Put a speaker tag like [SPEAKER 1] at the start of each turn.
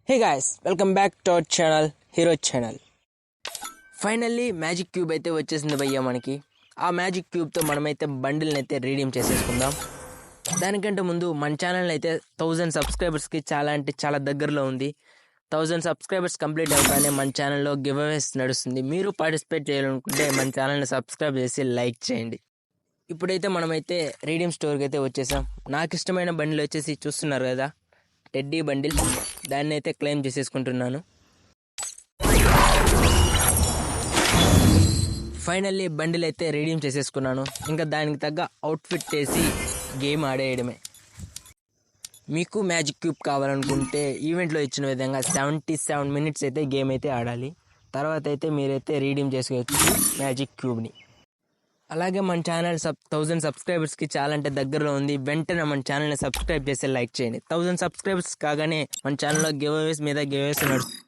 [SPEAKER 1] Hey guys, welcome back to our channel, Hero Channel. Finally magic cube అయితే వచ్చేసింది భయ్య మనకి. ఆ మ్యాజిక్ క్యూబ్తో మనమైతే బండిల్ని అయితే రీడీమ్ చేసేసుకుందాం. దానికంటే ముందు మన ఛానల్ అయితే 1000 సబ్స్క్రైబర్స్కి చాలా దగ్గరలో ఉంది. 1000 సబ్స్క్రైబర్స్ కంప్లీట్ అవ్వగానే మన ఛానల్లో గివ్ అవేస్ నడుస్తుంది. మీరు పార్టిసిపేట్ చేయాలనుకుంటే మన ఛానల్ని సబ్స్క్రైబ్ చేసి లైక్ చేయండి. ఇప్పుడైతే మనమైతే రీడీమ్ స్టోర్కి అయితే వచ్చేసాం. నాకు ఇష్టమైన బండిల్ వచ్చేసి చూస్తున్నారు కదా, టెడ్డీ బండిల్. దాన్ని అయితే క్లెయిమ్ చేసేసుకుంటున్నాను. ఫైనల్లీ బండిల్ అయితే రీడీమ్ చేసేసుకున్నాను. ఇంకా దానికి తగ్గ అవుట్ఫిట్ వేసి గేమ్ ఆడేయడమే. మీకు మ్యాజిక్ క్యూబ్ కావాలనుకుంటే ఈవెంట్లో ఇచ్చిన విధంగా 77 మినిట్స్ అయితే గేమ్ అయితే ఆడాలి. తర్వాత అయితే మీరైతే రీడీమ్ చేసుకోవచ్చు మ్యాజిక్ క్యూబ్ని. అలాగే మన ఛానల్ 1000 సబ్స్క్రైబర్స్కి దగ్గరలో ఉంది. వెంటనే మన ఛానల్ని సబ్స్క్రైబ్ చేసి లైక్ చేయండి. 1000 సబ్స్క్రైబర్స్ కాగానే మన ఛానల్లో గివ్ అవేస్ మీద గివ్ అవేస్ నడుస్తుంది.